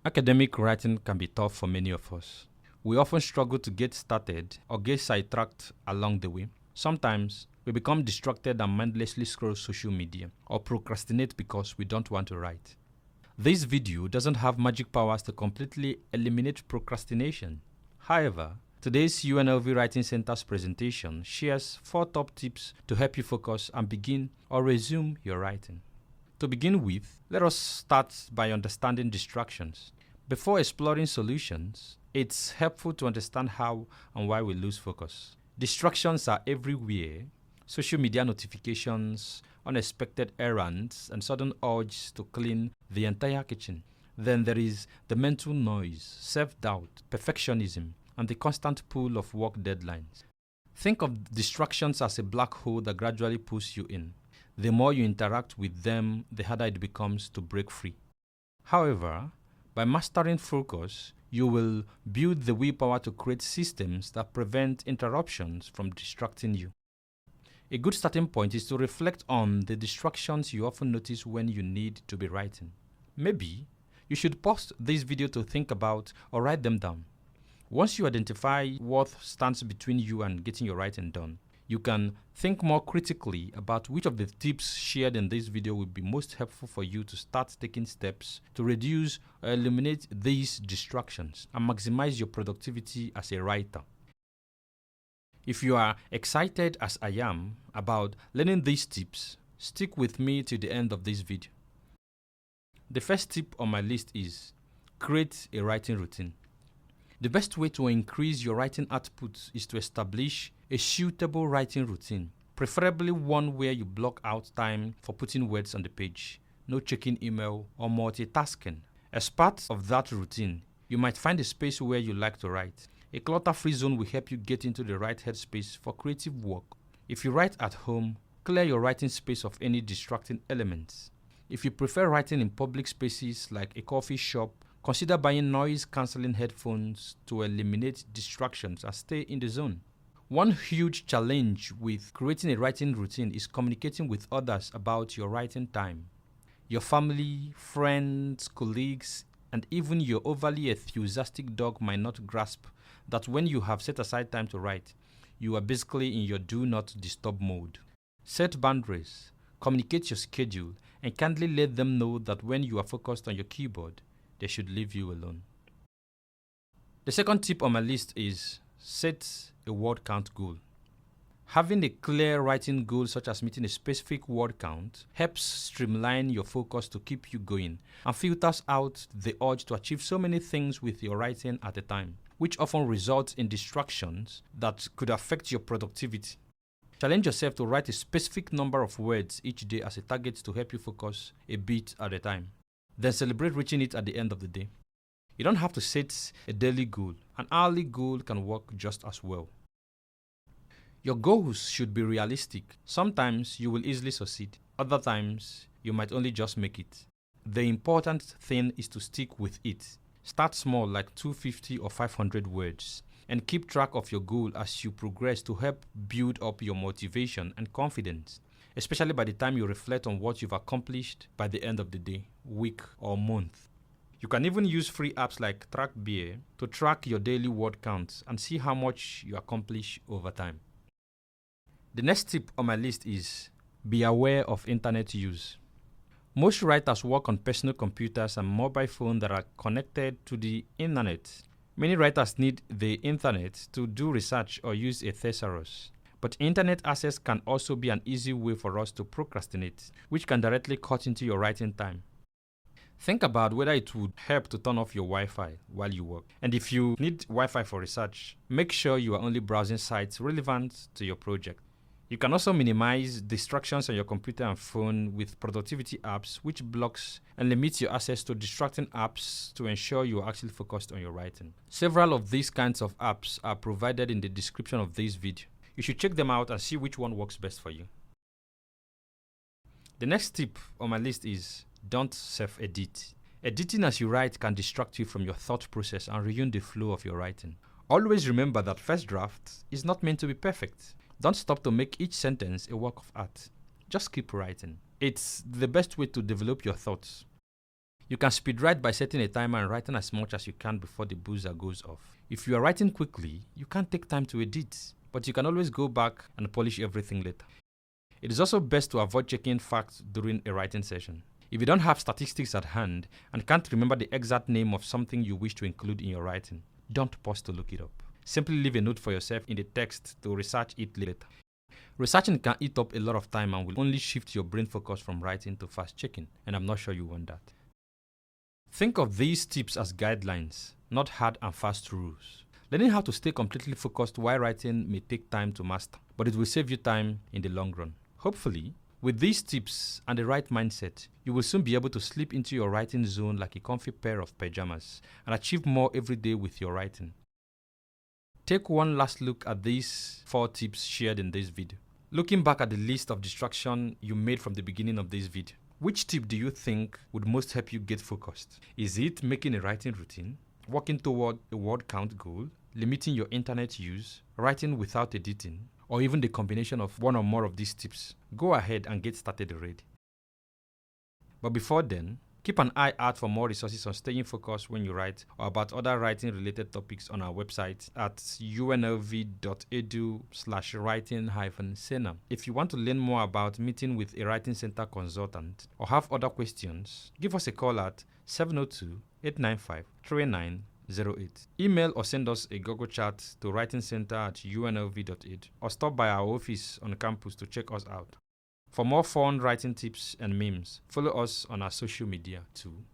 Academic writing can be tough for many of us. We often struggle to get started or get sidetracked along the way. Sometimes we become distracted and mindlessly scroll social media or procrastinate because we don't want to write. This video doesn't have magic powers to completely eliminate procrastination. However, today's UNLV Writing Center's presentation shares 4 top tips to help you focus and begin or resume your writing. To begin with, let us start by understanding distractions. Before exploring solutions, it's helpful to understand how and why we lose focus. Distractions are everywhere. Social media notifications, unexpected errands, and sudden urge to clean the entire kitchen. Then there is the mental noise, self-doubt, perfectionism, and the constant pull of work deadlines. Think of distractions as a black hole that gradually pulls you in. The more you interact with them, the harder it becomes to break free. However, by mastering focus, you will build the willpower to create systems that prevent interruptions from distracting you. A good starting point is to reflect on the distractions you often notice when you need to be writing. Maybe you should pause this video to think about or write them down. Once you identify what stands between you and getting your writing done, you can think more critically about which of the tips shared in this video will be most helpful for you to start taking steps to reduce or eliminate these distractions and maximize your productivity as a writer. If you are excited as I am about learning these tips, stick with me to the end of this video. The first tip on my list is create a writing routine. The best way to increase your writing output is to establish a suitable writing routine, preferably one where you block out time for putting words on the page, no checking email or multitasking. As part of that routine, you might find a space where you like to write. A clutter-free zone will help you get into the right headspace for creative work. If you write at home, clear your writing space of any distracting elements. If you prefer writing in public spaces like a coffee shop, consider buying noise-canceling headphones to eliminate distractions and stay in the zone. One huge challenge with creating a writing routine is communicating with others about your writing time. Your family, friends, colleagues, and even your overly enthusiastic dog might not grasp that when you have set aside time to write, you are basically in your do not disturb mode. Set boundaries, communicate your schedule, and kindly let them know that when you are focused on your keyboard, they should leave you alone. The second tip on my list is set a word count goal. Having a clear writing goal such as meeting a specific word count helps streamline your focus to keep you going and filters out the urge to achieve so many things with your writing at a time, which often results in distractions that could affect your productivity. Challenge yourself to write a specific number of words each day as a target to help you focus a bit at a time. Then celebrate reaching it at the end of the day. You don't have to set a daily goal. An hourly goal can work just as well. Your goals should be realistic. Sometimes you will easily succeed. Other times, you might only just make it. The important thing is to stick with it. Start small, like 250 or 500 words, and keep track of your goal as you progress to help build up your motivation and confidence, especially by the time you reflect on what you've accomplished by the end of the day, week, or month. You can even use free apps like TrackBeer to track your daily word counts and see how much you accomplish over time. The next tip on my list is be aware of internet use. Most writers work on personal computers and mobile phones that are connected to the internet. Many writers need the internet to do research or use a thesaurus. But internet access can also be an easy way for us to procrastinate, which can directly cut into your writing time. Think about whether it would help to turn off your Wi-Fi while you work. And if you need Wi-Fi for research, make sure you are only browsing sites relevant to your project. You can also minimize distractions on your computer and phone with productivity apps, which blocks and limits your access to distracting apps to ensure you are actually focused on your writing. Several of these kinds of apps are provided in the description of this video. You should check them out and see which one works best for you. The next tip on my list is don't self-edit. Editing as you write can distract you from your thought process and ruin the flow of your writing. Always remember that first draft is not meant to be perfect. Don't stop to make each sentence a work of art. Just keep writing. It's the best way to develop your thoughts. You can speed write by setting a timer and writing as much as you can before the buzzer goes off. If you are writing quickly, you can't take time to edit, but you can always go back and polish everything later. It is also best to avoid checking facts during a writing session. If you don't have statistics at hand and can't remember the exact name of something you wish to include in your writing, don't pause to look it up. Simply leave a note for yourself in the text to research it later. Researching can eat up a lot of time and will only shift your brain focus from writing to fast checking, and I'm not sure you want that. Think of these tips as guidelines, not hard and fast rules. Learning how to stay completely focused while writing may take time to master, but it will save you time in the long run. Hopefully, with these tips and the right mindset, you will soon be able to slip into your writing zone like a comfy pair of pajamas and achieve more every day with your writing. Take one last look at these 4 tips shared in this video. Looking back at the list of distractions you made from the beginning of this video, which tip do you think would most help you get focused? Is it making a writing routine, working toward a word count goal, limiting your internet use, writing without editing, or even the combination of one or more of these tips? Go ahead and get started already. But before then, keep an eye out for more resources on staying focused when you write or about other writing related topics on our website at unlv.edu/writing-center. If you want to learn more about meeting with a writing center consultant or have other questions, give us a call at 702-895-3908. Email or send us a Google chat to writingcenter@unlv.edu or stop by our office on campus to check us out. For more fun writing tips and memes, follow us on our social media too.